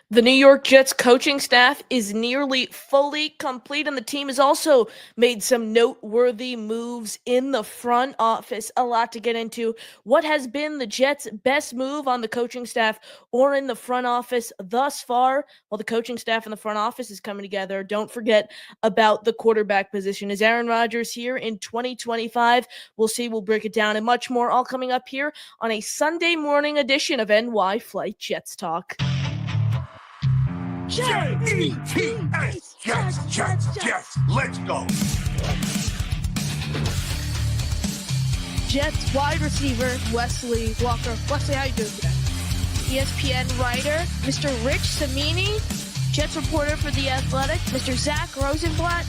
The New York Jets coaching staff is nearly fully complete, and the team has also made some noteworthy moves in the front office. A lot to get into. What has been the Jets' best move on the coaching staff or in the front office thus far? While the coaching staff and the front office is coming together, don't forget about the quarterback position. Is Aaron Rodgers here in 2025? We'll see. We'll break it down and much more, all coming up here on a Sunday morning edition of NY Flight Jets Talk. Jets, Jets, let's go. Jets wide receiver Wesley Walker. Wesley, how you doing today? ESPN writer Mr. Rich Cimini, Jets reporter for The Athletic, Mr. Zach Rosenblatt,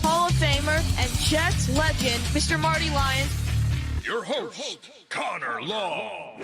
Hall of Famer and Jets legend Mr. Marty Lyons. Your host, Connor Law.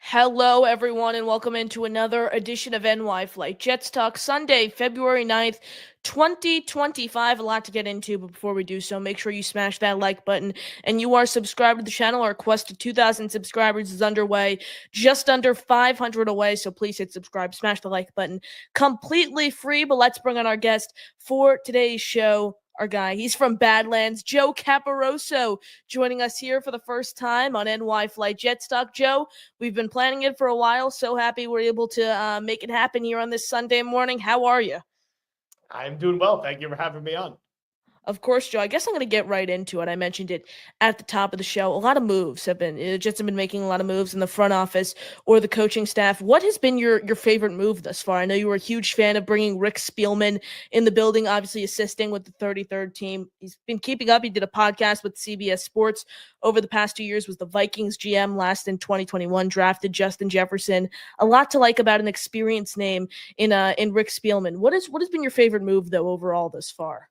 Hello, everyone, and welcome into another edition of NY Flight Jets Talk, Sunday, February 9th, 2025. A lot to get into, but before we do so, make sure you smash that like button and you are subscribed to the channel. Our quest to 2,000 subscribers is underway, just under 500 away, so please hit subscribe, smash the like button. Completely free, but let's bring on our guest for today's show. Our guy, he's from Badlands, Joe Caporoso, joining us here for the first time on NY Flight Jets Talk. Joe, we've been planning it for a while. So happy we're able to make it happen here on this Sunday morning. How are you? I'm doing well. Thank you for having me on. Of course, Joe. I guess I'm going to get right into it. I mentioned it at the top of the show. A lot of moves Jets have been making a lot of moves in the front office or the coaching staff. What has been your favorite move thus far? I know you were a huge fan of bringing Rick Spielman in the building, obviously assisting with the 33rd team. He's been keeping up. He did a podcast with CBS Sports over the past 2 years, was the Vikings GM last in 2021, drafted Justin Jefferson. A lot to like about an experienced name in Rick Spielman. What has been your favorite move, though, overall thus far?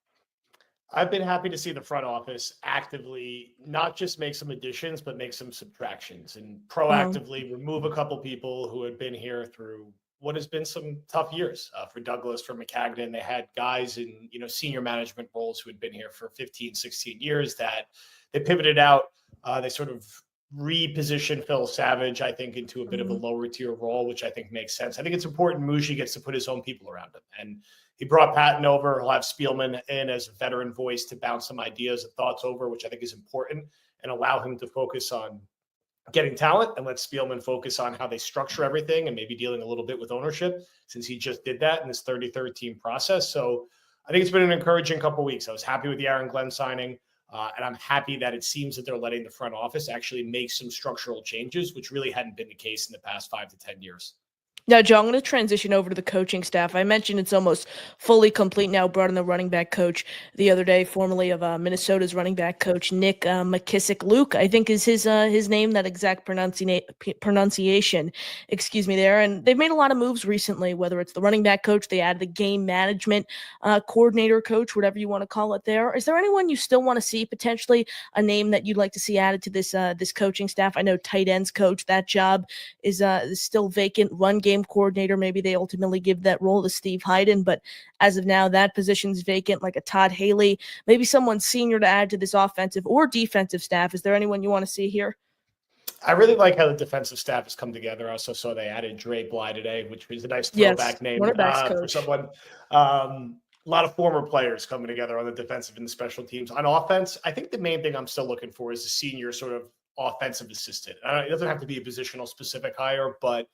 I've been happy to see the front office actively not just make some additions, but make some subtractions and proactively remove a couple people who had been here through what has been some tough years for Douglas, for McCagnon. They had guys in, senior management roles who had been here for 15, 16 years that they pivoted out. They sort of repositioned Phil Savage, I think, into a bit of a lower tier role, which I think makes sense. I think it's important Muji gets to put his own people around him. And he brought Patton over. He'll have Spielman in as a veteran voice to bounce some ideas and thoughts over, which I think is important, and allow him to focus on getting talent and let Spielman focus on how they structure everything and maybe dealing a little bit with ownership, since he just did that in this 33rd team process. So I think it's been an encouraging couple of weeks. I was happy with the Aaron Glenn signing. And I'm happy that it seems that they're letting the front office actually make some structural changes, which really hadn't been the case in the past 5 to 10 years. Now, Joe, I'm going to transition over to the coaching staff. I mentioned it's almost fully complete now. Brought in the running back coach the other day, formerly of Minnesota's running back coach, Nick McKissick. Luke, I think is his name, that exact pronunciation, excuse me there. And they've made a lot of moves recently, whether it's the running back coach, they added the game management coordinator coach, whatever you want to call it there. Is there anyone you still want to see, potentially a name that you'd like to see added to this coaching staff? I know tight ends coach, that job is still vacant. Run game coordinator, maybe they ultimately give that role to Steve Hyden, but as of now, that position's vacant, like a Todd Haley, maybe someone senior to add to this offensive or defensive staff. Is there anyone you want to see here? I really like how the defensive staff has come together. I also saw they added Dre Bly today, which was a nice throwback name for someone. A lot of former players coming together on the defensive and the special teams. On offense, I think the main thing I'm still looking for is a senior sort of offensive assistant. It doesn't have to be a positional specific hire, but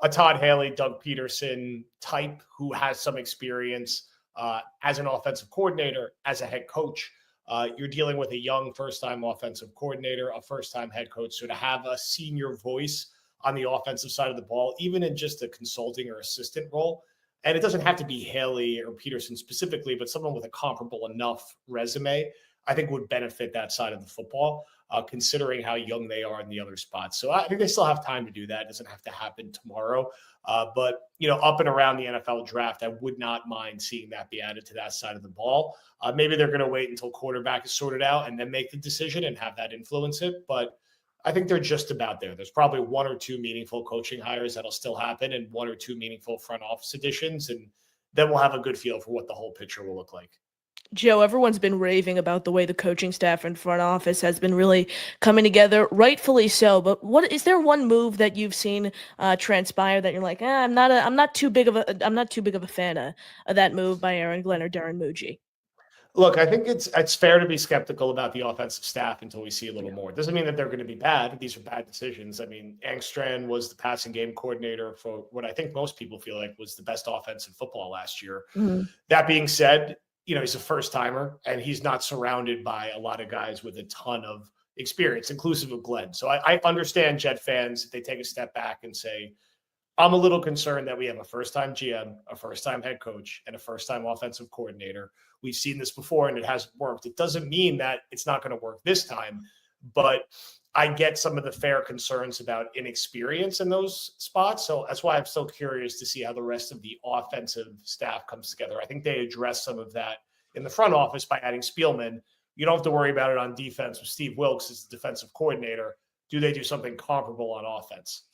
a Todd Haley, Doug Peterson type who has some experience as an offensive coordinator, as a head coach. You're dealing with a young first-time offensive coordinator, a first-time head coach. So to have a senior voice on the offensive side of the ball, even in just a consulting or assistant role, and it doesn't have to be Haley or Peterson specifically, but someone with a comparable enough resume, I think would benefit that side of the football, considering how young they are in the other spots. So I think they still have time to do that. It doesn't have to happen tomorrow. But, up and around the NFL draft, I would not mind seeing that be added to that side of the ball. Maybe they're going to wait until quarterback is sorted out and then make the decision and have that influence it. But I think they're just about there. There's probably one or two meaningful coaching hires that'll still happen and one or two meaningful front office additions. And then we'll have a good feel for what the whole picture will look like. Joe, everyone's been raving about the way the coaching staff and front office has been really coming together, rightfully so. But what is there one move that you've seen transpire that you're like, I'm not too big of a fan of that move by Aaron Glenn or Darren Muji? Look, I think it's fair to be skeptical about the offensive staff until we see a little more. It doesn't mean that they're going to be bad. These are bad decisions. I mean, Angstrom was the passing game coordinator for what I think most people feel like was the best offense in football last year. Mm-hmm. That being said, he's a first timer and he's not surrounded by a lot of guys with a ton of experience, inclusive of Glenn. So I understand Jet fans if they take a step back and say, I'm a little concerned that we have a first-time GM, a first-time head coach, and a first-time offensive coordinator. We've seen this before, and it hasn't worked. It doesn't mean that it's not going to work this time, but I get some of the fair concerns about inexperience in those spots. So that's why I'm so curious to see how the rest of the offensive staff comes together. I think they address some of that in the front office by adding Spielman. You don't have to worry about it on defense with Steve Wilks as the defensive coordinator. Do they do something comparable on offense?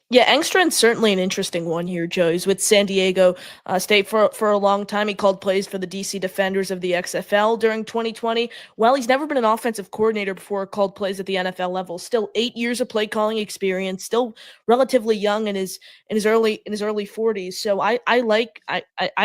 Yeah, Engstrand's certainly an interesting one here, Joe. He's with San Diego State for a long time. He called plays for the DC Defenders of the XFL during 2020. Well, he's never been an offensive coordinator before, called plays at the NFL level. Still 8 years of play calling experience. Still relatively young in his early 40s. So I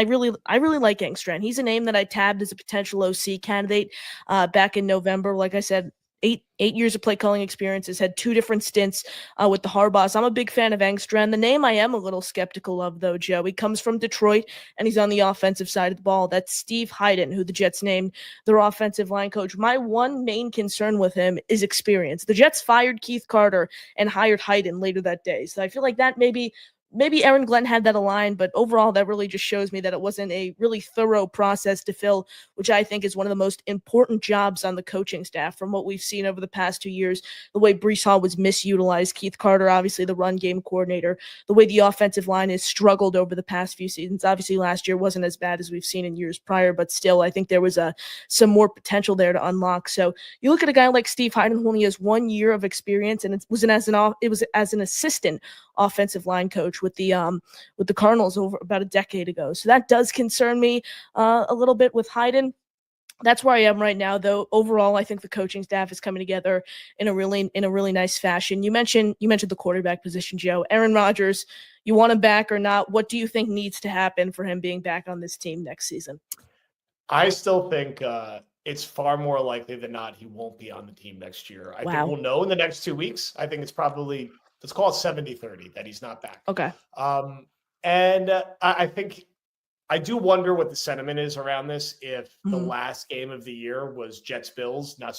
really like Engstrand. He's a name that I tabbed as a potential OC candidate back in November. Like I said, eight years of play calling experience, has had 2 different stints with the Harbaughs. I'm a big fan of Engstrand. The name I am a little skeptical of, though, Joe. He comes from Detroit, and he's on the offensive side of the ball. That's Steve Hyden, who the Jets named their offensive line coach. My one main concern with him is experience. The Jets fired Keith Carter and hired Hyden later that day. So I feel like that maybe Aaron Glenn had that aligned, but overall that really just shows me that it wasn't a really thorough process to fill, which I think is one of the most important jobs on the coaching staff from what we've seen over the past 2 years. The way Breece Hall was misutilized, Keith Carter, obviously the run game coordinator, the way the offensive line has struggled over the past few seasons. Obviously last year wasn't as bad as we've seen in years prior, but still I think there was some more potential there to unlock. So you look at a guy like Steve Hyden, who only has 1 year of experience, and it was as an assistant offensive line coach with the Cardinals over about a decade ago. So that does concern me a little bit with Hyden. That's where I am right now, though. Overall, I think the coaching staff is coming together in a really nice fashion. You mentioned the quarterback position, Joe. Aaron Rodgers, you want him back or not? What do you think needs to happen for him being back on this team next season? I still think it's far more likely than not he won't be on the team next year. I think we'll know in the next 2 weeks. I think it's probably, let's call it 70-30 that he's not back. Okay. I think I do wonder what the sentiment is around this. If the last game of the year was Jets-Bills, not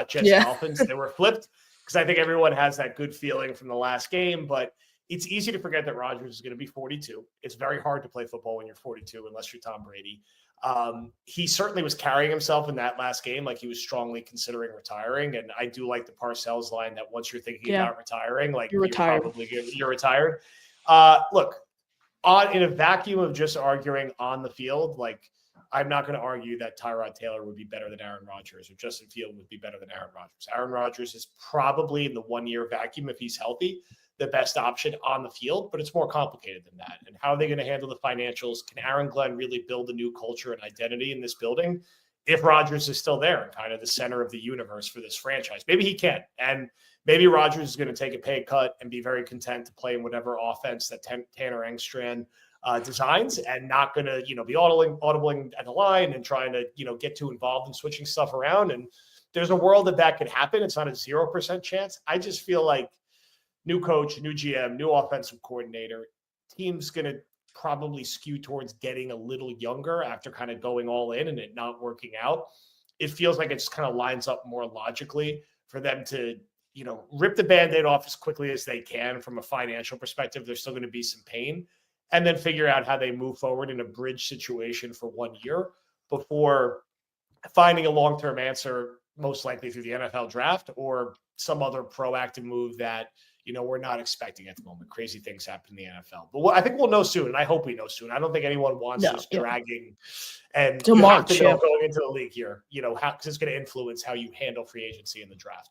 Jets-Dolphins, they were flipped, because I think everyone has that good feeling from the last game. But it's easy to forget that Rodgers is going to be 42. It's very hard to play football when you're 42 unless you're Tom Brady. He certainly was carrying himself in that last game like he was strongly considering retiring. And I do like the Parcells line that once you're thinking about retiring, like you're retired. Look, in a vacuum of just arguing on the field, like I'm not going to argue that Tyrod Taylor would be better than Aaron Rodgers or Justin Fields would be better than Aaron Rodgers. Aaron Rodgers is probably in the 1 year vacuum, if he's healthy, the best option on the field, but it's more complicated than that. And how are they going to handle the financials? Can Aaron Glenn really build a new culture and identity in this building if Rodgers is still there and kind of the center of the universe for this franchise? Maybe he can. And maybe Rodgers is going to take a pay cut and be very content to play in whatever offense that Tanner Engstrand designs, and not going to, be audibling at the line and trying to, get too involved in switching stuff around. And there's a world that could happen. It's not a 0% chance. I just feel like new coach, new GM, new offensive coordinator, team's going to probably skew towards getting a little younger after kind of going all in and it not working out. It feels like it just kind of lines up more logically for them to, rip the Band-Aid off as quickly as they can from a financial perspective. There's still going to be some pain, and then figure out how they move forward in a bridge situation for 1 year before finding a long-term answer, most likely through the NFL draft or some other proactive move that, we're not expecting at the moment. Crazy things happen in the NFL. But I think we'll know soon, and I hope we know soon. I don't think anyone wants this dragging and going into the league here, because it's going to influence how you handle free agency in the draft.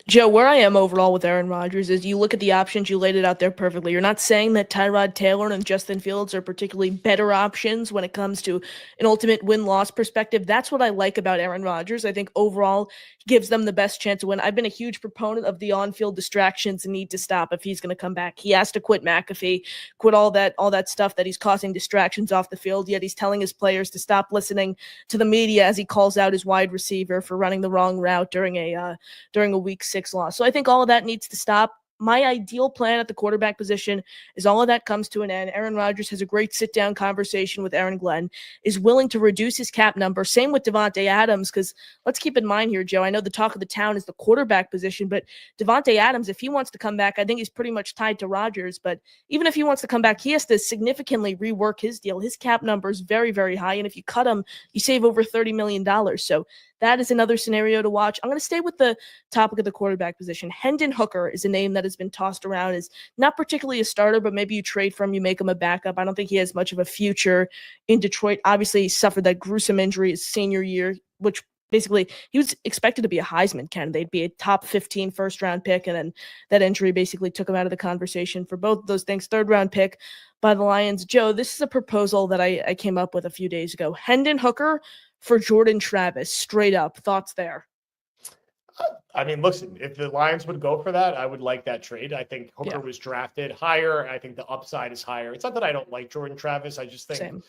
Joe, where I am overall with Aaron Rodgers is you look at the options, you laid it out there perfectly. You're not saying that Tyrod Taylor and Justin Fields are particularly better options when it comes to an ultimate win-loss perspective. That's what I like about Aaron Rodgers. I think overall he gives them the best chance to win. I've been a huge proponent of the on-field distractions and need to stop if he's going to come back. He has to quit McAfee, quit all that stuff that he's causing distractions off the field, yet he's telling his players to stop listening to the media as he calls out his wide receiver for running the wrong route during a week 6 loss. So I think all of that needs to stop. My ideal plan at the quarterback position is all of that comes to an end. Aaron Rodgers has a great sit-down conversation with Aaron Glenn, is willing to reduce his cap number. Same with Davante Adams, because let's keep in mind here, Joe, I know the talk of the town is the quarterback position, but Davante Adams, if he wants to come back, I think he's pretty much tied to Rodgers. But even if he wants to come back, he has to significantly rework his deal. His cap number is very, very high, and if you cut him, you save over $30 million. So that is another scenario to watch. I'm going to stay with the topic of the quarterback position. Hendon Hooker is a name that has been tossed around as not particularly a starter, but maybe you trade for him, you make him a backup. I don't think he has much of a future in Detroit. Obviously, he suffered that gruesome injury his senior year, which basically he was expected to be a Heisman candidate, be a top 15 first-round pick, and then that injury basically took him out of the conversation for both of those things. Third-round pick by the Lions. Joe, this is a proposal that I came up with a few days ago. Hendon Hooker for Jordan Travis, straight up. Thoughts there? I mean, listen, if the Lions would go for that, I would like that trade. I think Hooker was drafted higher. I think the upside is higher. It's not that I don't like Jordan Travis. I just think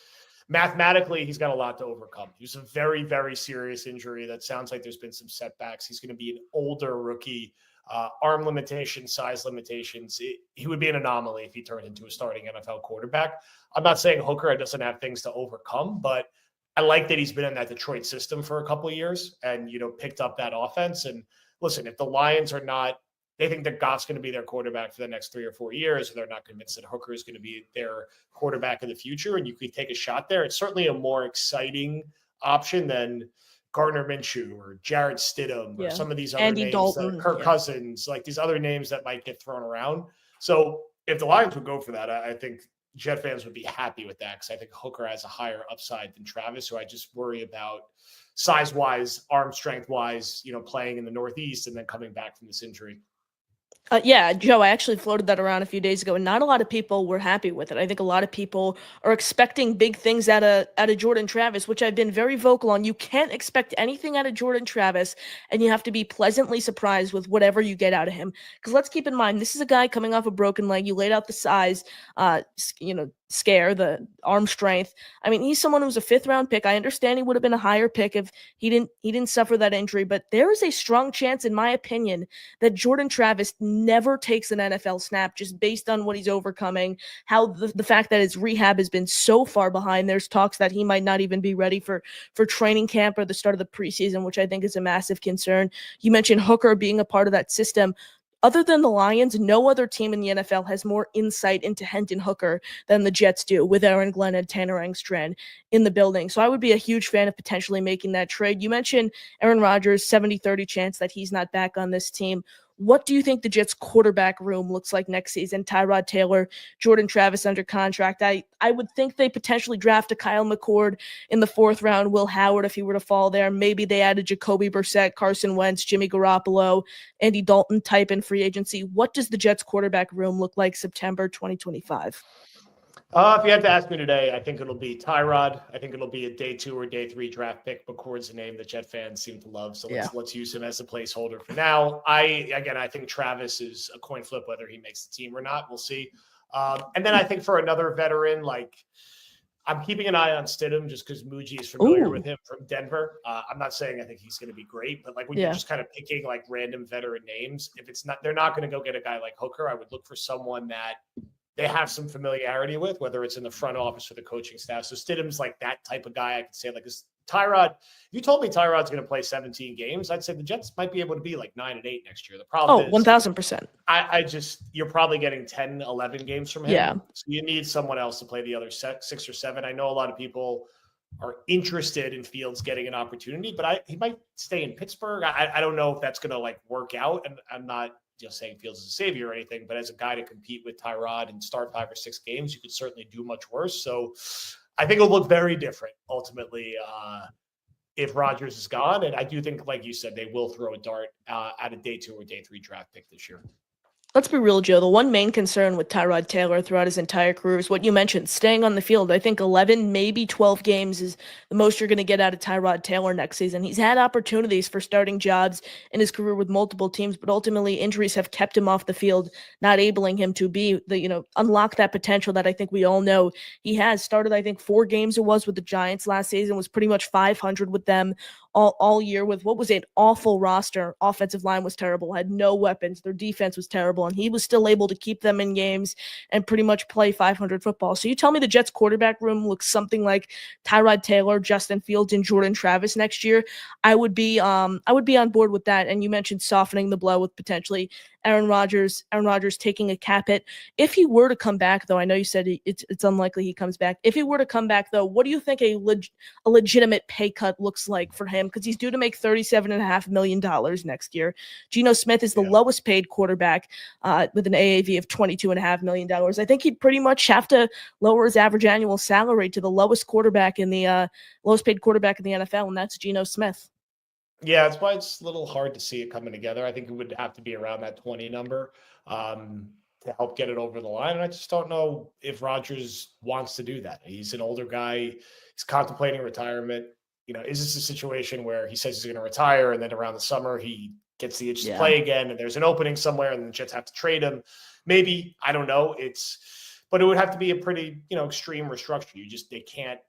mathematically he's got a lot to overcome. He was a very, very serious injury. That sounds like there's been some setbacks. He's going to be an older rookie. Arm limitations, size limitations. He would be an anomaly if he turned into a starting NFL quarterback. I'm not saying Hooker doesn't have things to overcome, but I like that he's been in that Detroit system for a couple of years and, picked up that offense. And listen, if the Lions are not, they think that Goff's going to be their quarterback for the next 3 or 4 years, or they're not convinced that Hooker is going to be their quarterback of the future, and you could take a shot there, it's certainly a more exciting option than Gardner Minshew or Jarrett Stidham or some of these other Andy names, Dalton, Kirk Cousins, like these other names that might get thrown around. So if the Lions would go for that, I think Jet fans would be happy with that because I think Hooker has a higher upside than Travis, who I just worry about size-wise, arm strength-wise, playing in the Northeast and then coming back from this injury. Yeah, Joe, I actually floated that around a few days ago, and not a lot of people were happy with it. I think a lot of people are expecting big things out of Jordan Travis, which I've been very vocal on. You can't expect anything out of Jordan Travis, and you have to be pleasantly surprised with whatever you get out of him. Because let's keep in mind, this is a guy coming off a broken leg. You laid out the size, scare, the arm strength. I mean, he's someone who's a 5th-round pick. I understand he would have been a higher pick if he didn't suffer that injury, but there is a strong chance, in my opinion, that Jordan Travis never takes an NFL snap just based on what he's overcoming, how the fact that his rehab has been so far behind. There's talks that he might not even be ready for training camp or the start of the preseason, which I think is a massive concern. You mentioned Hooker being a part of that system. Other than the Lions, no other team in the NFL has more insight into Hendon Hooker than the Jets do, with Aaron Glenn and Tanner Engstrand in the building. So I would be a huge fan of potentially making that trade. You mentioned Aaron Rodgers, 70-30 chance that he's not back on this team. What do you think the Jets quarterback room looks like next season? Tyrod Taylor, Jordan Travis under contract. I would think they potentially draft a Kyle McCord in the 4th round, Will Howard if he were to fall there. Maybe they added Jacoby Brissett, Carson Wentz, Jimmy Garoppolo, Andy Dalton type in free agency. What does the Jets quarterback room look like September 2025? If you had to ask me today, I think it'll be Tyrod. I think it'll be a day 2 or day 3 draft pick. McCord's a name that Jet fans seem to love, so let's use him as a placeholder for now. I think Travis is a coin flip whether he makes the team or not. We'll see. And then I think for another veteran, I'm keeping an eye on Stidham just because Muji is familiar with him from Denver. I'm not saying I think he's going to be great, but when you're just kind of picking random veteran names, if it's not, they're not going to go get a guy like Hooker. I would look for someone that they have some familiarity with, whether it's in the front office or the coaching staff. So Stidham's that type of guy. I could say this Tyrod. If you told me Tyrod's going to play 17 games, I'd say the Jets might be able to be 9-8 next year. The problem is 1,000%. You're probably getting 10, 11 games from him. Yeah. So you need someone else to play the other 6 or 7. I know a lot of people are interested in Fields getting an opportunity, but he might stay in Pittsburgh. I don't know if that's going to work out. And I'm not saying Fields is a savior or anything, but as a guy to compete with Tyrod and start 5 or 6 games, you could certainly do much worse. So I think it'll look very different ultimately if Rodgers is gone. And I do think, like you said, they will throw a dart at a day 2 or day 3 draft pick this year. Let's be real, Joe. The one main concern with Tyrod Taylor throughout his entire career is what you mentioned, staying on the field. I think 11, maybe 12 games is the most you're going to get out of Tyrod Taylor next season. He's had opportunities for starting jobs in his career with multiple teams, but ultimately injuries have kept him off the field, not enabling him to be unlock that potential that I think we all know he has. Started, I think, 4 games it was with the Giants last season, was pretty much 500 with them all year with what was an awful roster. Offensive line was terrible, had no weapons. Their defense was terrible, and he was still able to keep them in games and pretty much play 500 football. So you tell me the Jets quarterback room looks something like Tyrod Taylor, Justin Fields, and Jordan Travis next year. I would be on board with that. And you mentioned softening the blow with potentially Aaron Rodgers taking a cap hit. If he were to come back, though, I know you said it's unlikely he comes back. If he were to come back, though, what do you think a legitimate pay cut looks like for him? Because he's due to make $37.5 million next year. Geno Smith is the lowest paid quarterback with an AAV of $22.5 million. I think he'd pretty much have to lower his average annual salary to the lowest paid quarterback in the NFL, and that's Geno Smith. Yeah, that's why it's a little hard to see it coming together. I think it would have to be around that 20 number to help get it over the line. And I just don't know if Rodgers wants to do that. He's an older guy. He's contemplating retirement. Is this a situation where he says he's going to retire and then around the summer he gets the itch to play again and there's an opening somewhere and the Jets have to trade him? Maybe. I don't know. But it would have to be a pretty, extreme restructure. They can't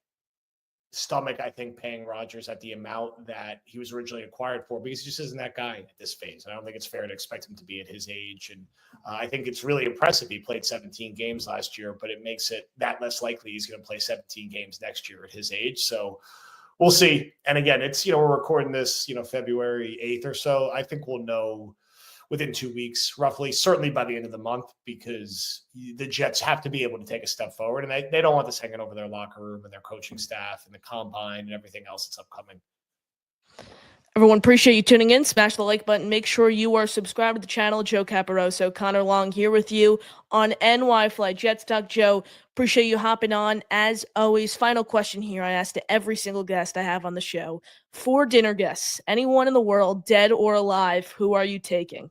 stomach, I think, paying Rodgers at the amount that he was originally acquired for, because he just isn't that guy at this phase. I don't think it's fair to expect him to be at his age. And I think it's really impressive. He played 17 games last year, but it makes it that less likely he's going to play 17 games next year at his age. So we'll see. And again, it's, we're recording this, February 8th or so. I think we'll know within 2 weeks, roughly, certainly by the end of the month, because the Jets have to be able to take a step forward. And they don't want this hanging over their locker room and their coaching staff and the combine and everything else that's upcoming. Everyone, appreciate you tuning in. Smash the like button. Make sure you are subscribed to the channel. Joe Caporoso, Connor Long here with you on NY Fly Jets Talk. Joe, appreciate you hopping on. As always, final question here I ask to every single guest I have on the show. 4 dinner guests, anyone in the world, dead or alive, who are you taking?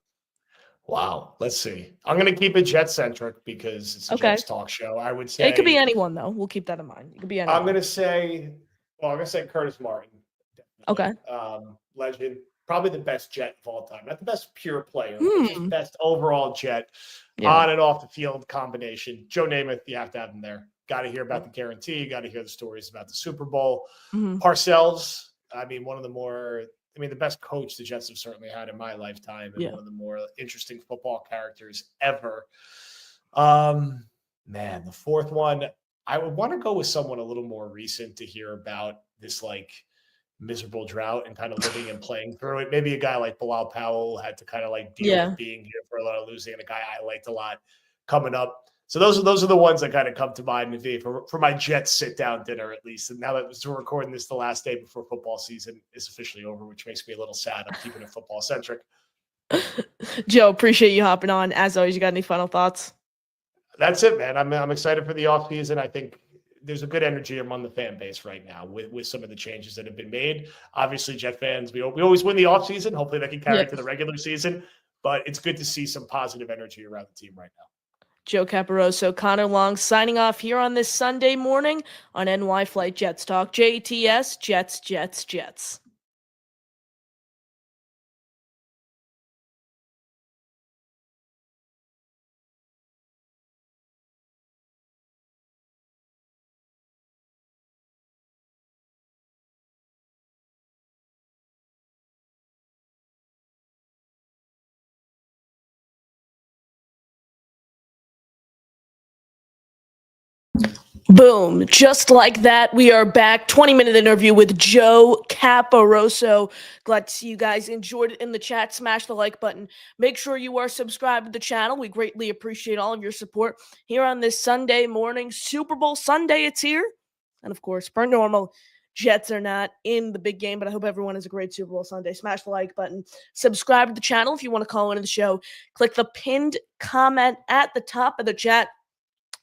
Wow. Let's see. I'm going to keep it Jet-centric because it's a Jets talk show. I would say it could be anyone, though. We'll keep that in mind. It could be anyone. I'm going to say Curtis Martin. Okay. Legend. Probably the best Jet of all time. Not the best pure player, but just best overall Jet. On and off the field combination. Joe Namath, you have to have him there. Got to hear about the guarantee. Got to hear the stories about the Super Bowl. Parcells, one of the more – the best coach the Jets have certainly had in my lifetime, and one of the more interesting football characters ever. The 4th one, I would want to go with someone a little more recent to hear about this miserable drought and kind of living and playing through it. Maybe a guy like Bilal Powell had to kind of deal with being here for a lot of losing, and a guy I liked a lot coming up. So those are the ones that kind of come to mind for my Jets sit-down dinner, at least. And now that we're recording this the last day before football season is officially over, which makes me a little sad. I'm keeping it football-centric. Joe, appreciate you hopping on. As always, you got any final thoughts? That's it, man. I'm excited for the offseason. I think there's a good energy among the fan base right now with some of the changes that have been made. Obviously, Jet fans, we always win the offseason. Hopefully that can carry to the regular season. But it's good to see some positive energy around the team right now. Joe Caporoso, Connor Long signing off here on this Sunday morning on NY Flight Jets Talk. JTS, Jets, Jets, Jets. Boom. Just like that, we are back. 20-minute interview with Joe Caporoso. Glad to see you guys enjoyed it in the chat. Smash the like button. Make sure you are subscribed to the channel. We greatly appreciate all of your support here on this Sunday morning. Super Bowl Sunday, it's here. And of course, per normal, Jets are not in the big game, but I hope everyone has a great Super Bowl Sunday. Smash the like button. Subscribe to the channel if you want to call into the show. Click the pinned comment at the top of the chat.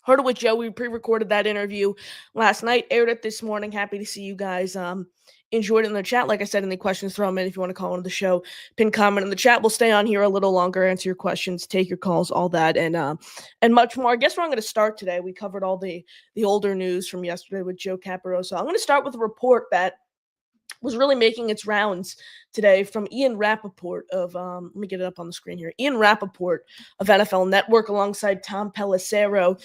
Heard it with Joe. We pre-recorded that interview last night, aired it this morning. Happy to see you guys enjoyed it in the chat. Like I said in the questions, throw them in if you want to call into the show. Pin comment in the chat. We'll stay on here a little longer, answer your questions, take your calls, all that, and much more. I guess where I'm going to start today, we covered all the older news from yesterday with Joe Caporoso. I'm going to start with a report that was really making its rounds today from Ian Rappaport of, let me get it up on the screen here. Ian Rappaport of NFL Network alongside Tom Pelissero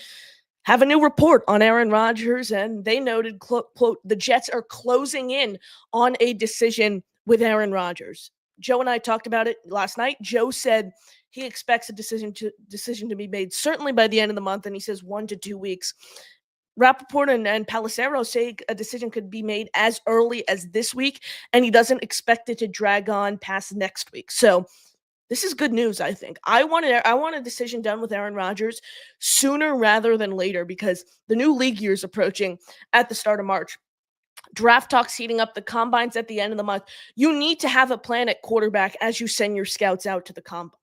have a new report on Aaron Rodgers, and they noted, quote, the Jets are closing in on a decision with Aaron Rodgers. Joe and I talked about it last night. Joe said he expects a decision to be made certainly by the end of the month, and he says 1 to 2 weeks. Rappaport and Pelissero say a decision could be made as early as this week, and he doesn't expect it to drag on past next week. So this is good news, I think. I want a decision done with Aaron Rodgers sooner rather than later because the new league year is approaching at the start of March. Draft talks heating up, the combines at the end of the month. You need to have a plan at quarterback as you send your scouts out to the combine.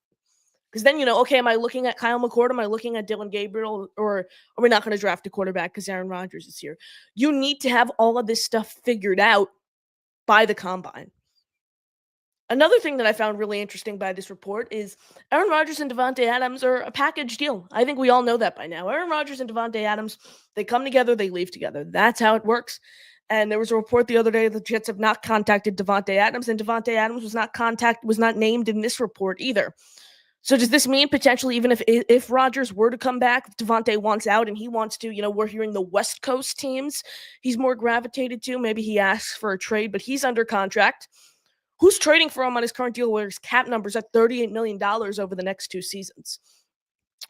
Because then, okay, am I looking at Kyle McCord? Am I looking at Dylan Gabriel? Or are we not going to draft a quarterback because Aaron Rodgers is here? You need to have all of this stuff figured out by the combine. Another thing that I found really interesting by this report is Aaron Rodgers and Davante Adams are a package deal. I think we all know that by now. Aaron Rodgers and Davante Adams, they come together, they leave together. That's how it works. And there was a report the other day that the Jets have not contacted Davante Adams, and Davante Adams was not named in this report either. So does this mean potentially even if Rodgers were to come back, if Davante wants out and he wants to, we're hearing the West Coast teams he's more gravitated to. Maybe he asks for a trade, but he's under contract. Who's trading for him on his current deal where his cap number's at $38 million over the next 2 seasons?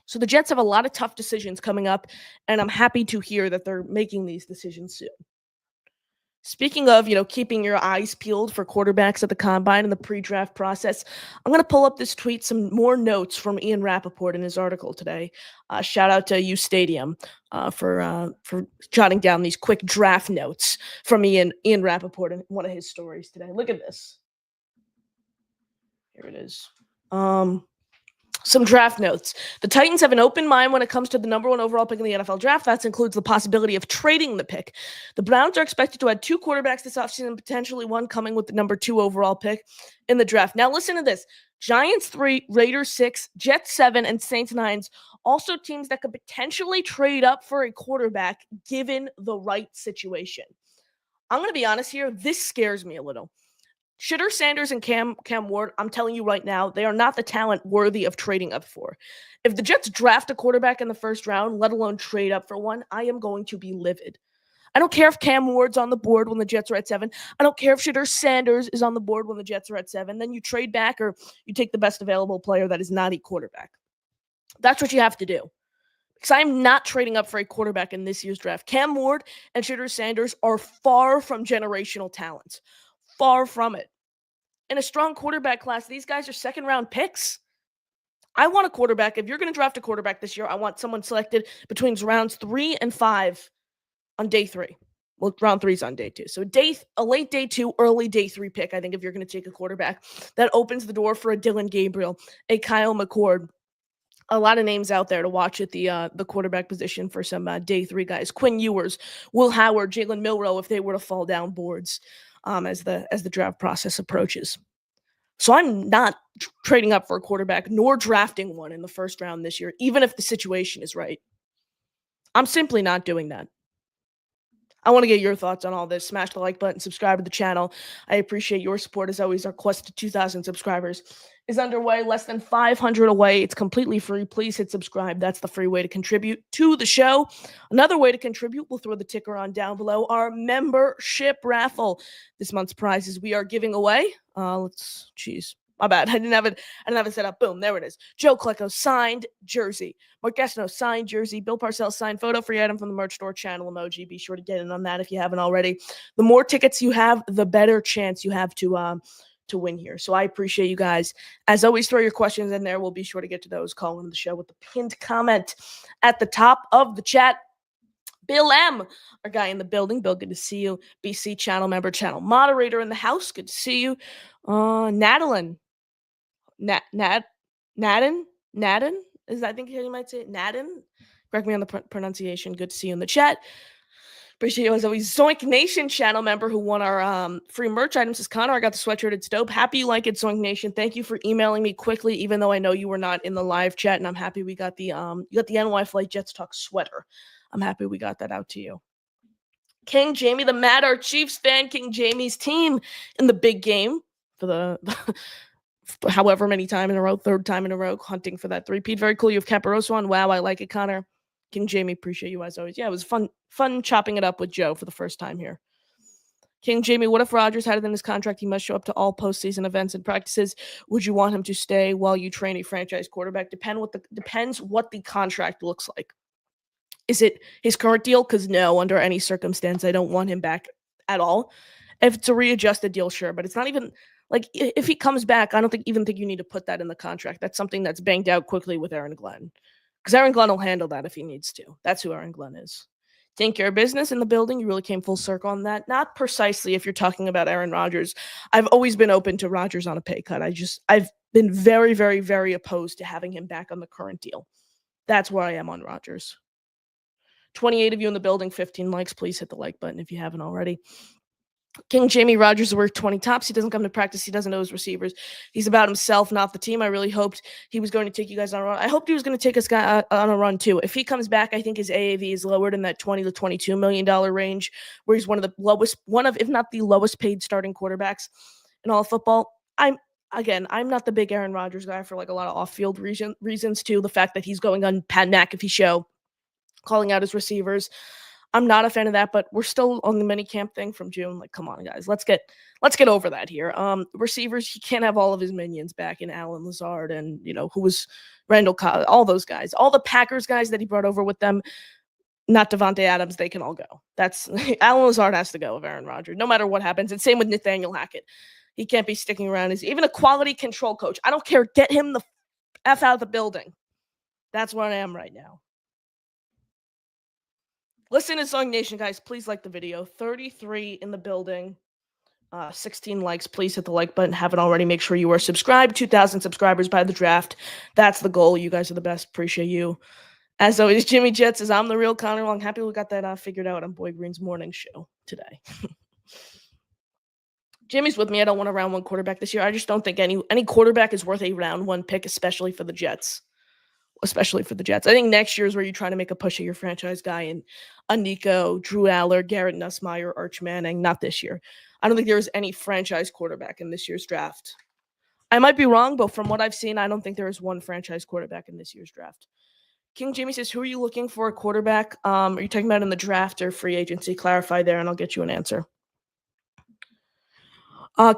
So the Jets have a lot of tough decisions coming up, and I'm happy to hear that they're making these decisions soon. Speaking of, keeping your eyes peeled for quarterbacks at the combine and the pre-draft process, I'm going to pull up this tweet, some more notes from Ian Rappaport in his article today. Shout out to U Stadium for jotting down these quick draft notes from Ian Rappaport in one of his stories today. Look at this. Here it is. Some draft notes. The Titans have an open mind when it comes to the number 1 overall pick in the NFL draft. That includes the possibility of trading the pick. The Browns are expected to add 2 quarterbacks this offseason, potentially one coming with the number 2 overall pick in the draft. Now listen to this. Giants 3, Raiders 6, Jets 7, and Saints 9. Also teams that could potentially trade up for a quarterback given the right situation. I'm going to be honest here. This scares me a little. Shedeur Sanders and Cam Ward, I'm telling you right now, they are not the talent worthy of trading up for. If the Jets draft a quarterback in the first round, let alone trade up for one, I am going to be livid. I don't care if Cam Ward's on the board when the Jets are at 7. I don't care if Shedeur Sanders is on the board when the Jets are at 7. Then you trade back or you take the best available player that is not a quarterback. That's what you have to do. Because I'm not trading up for a quarterback in this year's draft. Cam Ward and Shedeur Sanders are far from generational talents. Far from it. In a strong quarterback class, these guys are second-round picks. I want a quarterback. If you're going to draft a quarterback this year, I want someone selected between rounds 3 and 5 on day 3. Well, round 3 is on day 2. So a late day 2, early day 3 pick, I think, if you're going to take a quarterback. That opens the door for a Dylan Gabriel, a Kyle McCord. A lot of names out there to watch at the quarterback position for some day 3 guys. Quinn Ewers, Will Howard, Jalen Milroe, if they were to fall down boards. As the draft process approaches. So I'm not trading up for a quarterback nor drafting one in the first round this year, even if the situation is right. I'm simply not doing that. I want to get your thoughts on all this. Smash the like button, subscribe to the channel. I appreciate your support as always. Our quest to 2,000 subscribers is underway, less than 500 away. It's completely free. Please hit subscribe. That's the free way to contribute to the show. Another way to contribute, we'll throw the ticker on down below, our membership raffle. This month's prizes we are giving away. My bad. I didn't have it set up. Boom, there it is. Joe Klecko signed jersey. Mark Gastineau signed jersey. Bill Parcells signed photo. Free item from the merch store channel emoji. Be sure to get in on that if you haven't already. The more tickets you have, the better chance you have to win here. So I appreciate you guys. As always, throw your questions in there. We'll be sure to get to those. Call in the show with the pinned comment at the top of the chat. Bill M, our guy in the building. Bill, good to see you. BC channel member, channel moderator in the house. Good to see you. Nadalin. Nadin? I think you might say it. Nadin? Correct me on the pronunciation. Good to see you in the chat. Appreciate you as always. Zoink Nation channel member who won our free merch items is Connor. I got the sweatshirt. It's dope. Happy you like it, Zoink Nation. Thank you for emailing me quickly, even though I know you were not in the live chat, and I'm happy we got the you got the NY Flight Jets Talk sweater. I'm happy we got that out to you. King Jamie the Mad, our Chiefs fan, King Jamie's team in the big game for the however many time in a row, third time in a row, hunting for that three-peat. Very cool. You have Caporoso on. Wow, I like it, Connor. King Jamie, appreciate you as always. Yeah, it was fun chopping it up with Joe for the first time here. King Jamie, what if Rodgers had it in his contract? He must show up to all postseason events and practices. Would you want him to stay while you train a franchise quarterback? Depends what the contract looks like. Is it his current deal? Because no, under any circumstance, I don't want him back at all. If it's a readjusted deal, sure, but it's not even like if he comes back, I don't think you need to put that in the contract. That's something that's banged out quickly with Aaron Glenn. Because Aaron Glenn will handle that if he needs to. That's who Aaron Glenn is. Take care of business in the building. You really came full circle on that. Not precisely if you're talking about Aaron Rodgers. I've always been open to Rodgers on a pay cut. I've been very, very, very opposed to having him back on the current deal. That's where I am on Rodgers. 28 of you in the building, 15 likes. Please hit the like button if you haven't already. King Jamie Rodgers is worth 20 tops. He doesn't come to practice. He doesn't know his receivers. He's about himself, not the team. I really hoped he was going to take you guys on a run. I hoped he was going to take us on a run too. If he comes back, I think his AAV is lowered in that $20 to $22 million range, where he's one of, if not the lowest paid starting quarterbacks in all of football. I'm not the big Aaron Rodgers guy for like a lot of off-field reasons too. The fact that he's going on Pat McAfee show, calling out his receivers. I'm not a fan of that, but we're still on the mini camp thing from June. Like, come on, guys, let's get over that here. Receivers, he can't have all of his minions back in Allen Lazard and who was Randall Cobb, all those guys, all the Packers guys that he brought over with them. Not Devontae Adams, they can all go. That's Allen Lazard has to go of Aaron Rodgers, no matter what happens. And same with Nathaniel Hackett. He can't be sticking around as even a quality control coach. I don't care. Get him the F out of the building. That's where I am right now. Listen to Song Nation, guys. Please like the video. 33 in the building. 16 likes. Please hit the like button. Haven't already. Make sure you are subscribed. 2,000 subscribers by the draft. That's the goal. You guys are the best. Appreciate you. As always, Jimmy Jet says, I'm the real Connor Long. Happy we got that figured out on Boy Green's morning show today. Jimmy's with me. I don't want a round one quarterback this year. I just don't think any quarterback is worth a round one pick, especially for the Jets. I think next year is where you're trying to make a push at your franchise guy and Nico, Drew Aller, Garrett Nussmeier, Arch Manning. Not this year. I don't think there is any franchise quarterback in this year's draft. I might be wrong, but from what I've seen, I don't think there is one franchise quarterback in this year's draft. King Jamie says, who are you looking for a quarterback? Are you talking about in the draft or free agency? Clarify there, and I'll get you an answer.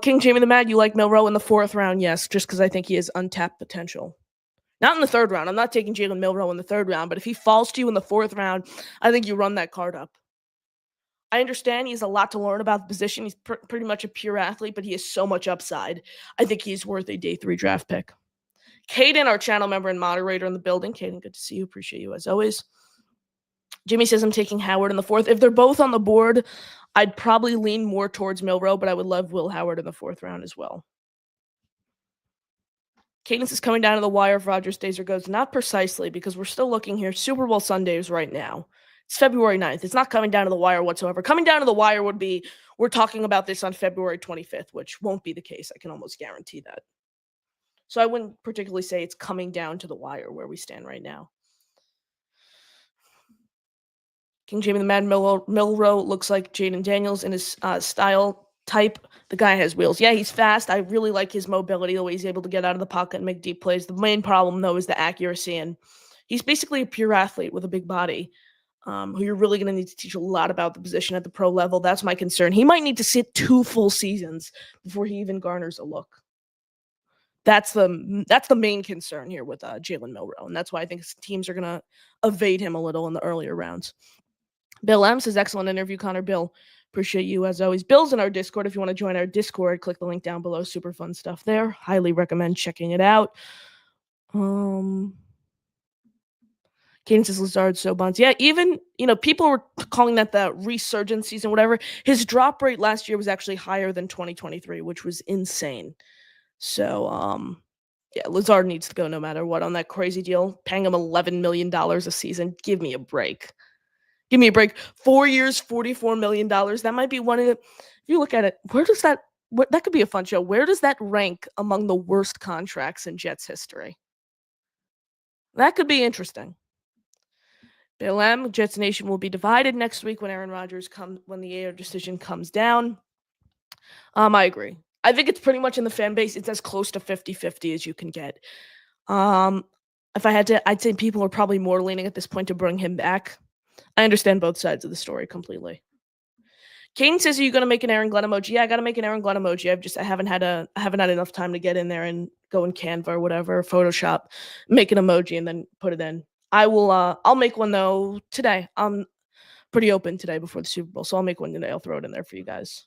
King Jamie the Mad, you like Milroe in the 4th round? Yes, just because I think he has untapped potential. Not in the 3rd round. I'm not taking Jalen Milroe in the 3rd round, but if he falls to you in the 4th round, I think you run that card up. I understand he has a lot to learn about the position. He's pretty much a pure athlete, but he has so much upside. I think he's worth a day 3 draft pick. Caden, our channel member and moderator in the building. Caden, good to see you. Appreciate you as always. Jimmy says I'm taking Howard in the 4th. If they're both on the board, I'd probably lean more towards Milroe, but I would love Will Howard in the 4th round as well. Cadence is coming down to the wire if Rodgers stays or goes. Not precisely, because we're still looking here. Super Bowl Sundays right now. It's February 9th. It's not coming down to the wire whatsoever. Coming down to the wire would be we're talking about this on February 25th, which won't be the case. I can almost guarantee that. So I wouldn't particularly say it's coming down to the wire where we stand right now. King Jamie the Mad Milroe looks like Jaden Daniels in his style type. The guy has wheels. Yeah, he's fast. I really like his mobility, the way he's able to get out of the pocket and make deep plays. The main problem, though, is the accuracy. And he's basically a pure athlete with a big body who you're really going to need to teach a lot about the position at the pro level. That's my concern. He might need to sit 2 full seasons before he even garners a look. That's the main concern here with Jalen Milroe. And that's why I think teams are going to evade him a little in the earlier rounds. Bill M says, excellent interview, Connor. Bill, appreciate you as always. Bill's in our Discord. If you want to join our Discord, click the link down below. Super fun stuff there. Highly recommend checking it out. Cadence says Lazard so buns. Yeah, even, people were calling that the resurgence season, whatever. His drop rate last year was actually higher than 2023, which was insane. So, yeah, Lazard needs to go no matter what on that crazy deal. Paying him $11 million a season. Give me a break. Give me a break. 4 years, $44 million. That might be one of the, if you look at it, that could be a fun show. Where does that rank among the worst contracts in Jets history? That could be interesting. Bill M, Jets Nation will be divided next week when when the AR decision comes down. I agree. I think it's pretty much in the fan base. It's as close to 50-50 as you can get. If I had to, I'd say people are probably more leaning at this point to bring him back. I understand both sides of the story completely. Caden says, "Are you going to make an Aaron Glenn emoji?" Yeah, I got to make an Aaron Glenn emoji. I haven't had enough time to get in there and go in Canva or whatever, Photoshop, make an emoji and then put it in. I will. I'll make one though today. I'm pretty open today before the Super Bowl, so I'll make one today. I'll throw it in there for you guys.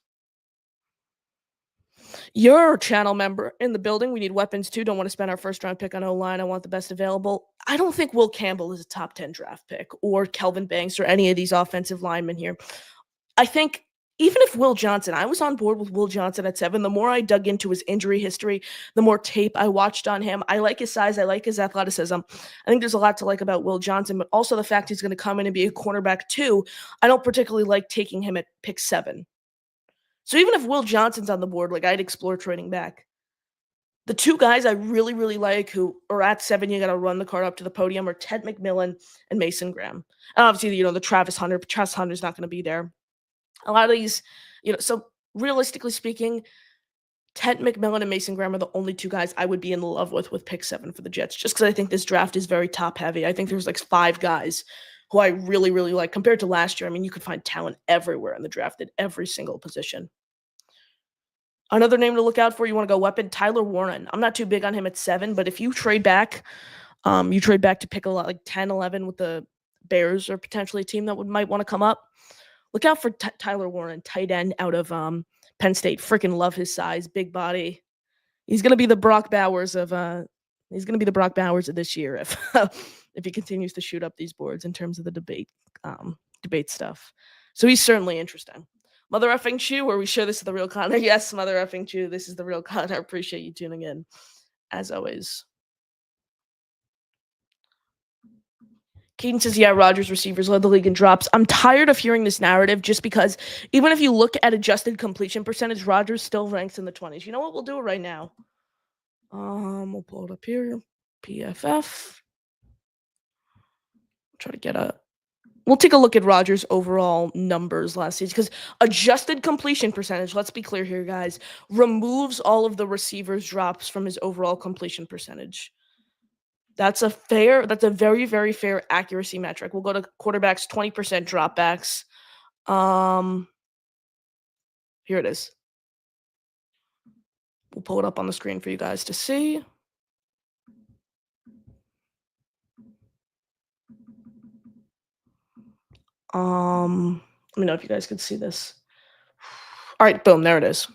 You're a channel member in the building. We need weapons too. Don't want to spend our first round pick on O-line. I want the best available. I don't think Will Campbell is a top 10 draft pick or Kelvin Banks or any of these offensive linemen here. I think even if Will Johnson, I was on board with Will Johnson at 7. The more I dug into his injury history, the more tape I watched on him. I like his size. I like his athleticism. I think there's a lot to like about Will Johnson, but also the fact he's going to come in and be a cornerback too. I don't particularly like taking him at pick 7. So even if Will Johnson's on the board, like I'd explore trading back. The two guys I really, really like who are at 7, you got to run the card up to the podium, are Ted McMillan and Mason Graham. And obviously, the Travis Hunter's not going to be there. A lot of these, so realistically speaking, Ted McMillan and Mason Graham are the only two guys I would be in love with pick 7 for the Jets, just because I think this draft is very top heavy. I think there's like 5 guys who I really, really like compared to last year. I mean, you could find talent everywhere in the draft at every single position. Another name to look out for, you want to go weapon, Tyler Warren. I'm not too big on him at 7, but if you trade back, to pick a lot like 10, 11 with the Bears or potentially a team that might want to come up, look out for Tyler Warren, tight end out of Penn State. Freaking love his size, big body. He's gonna be the Brock Bowers of this year if if he continues to shoot up these boards in terms of the debate stuff. So he's certainly interesting. Mother effing Chew, where we share this is the real Connor. Yes, Mother effing Chew, this is the real Connor. Appreciate you tuning in, as always. Keaton says, yeah, Rodgers receivers led the league in drops. I'm tired of hearing this narrative just because even if you look at adjusted completion percentage, Rodgers still ranks in the 20s. You know what? We'll do it right now. We'll pull it up here. PFF. We'll take a look at Rodgers' overall numbers last season because adjusted completion percentage, let's be clear here, guys, removes all of the receivers' drops from his overall completion percentage. That's a very, very fair accuracy metric. We'll go to quarterbacks, 20% dropbacks. Here it is. We'll pull it up on the screen for you guys to see. Let me know if you guys can see this. All right, boom, there it is.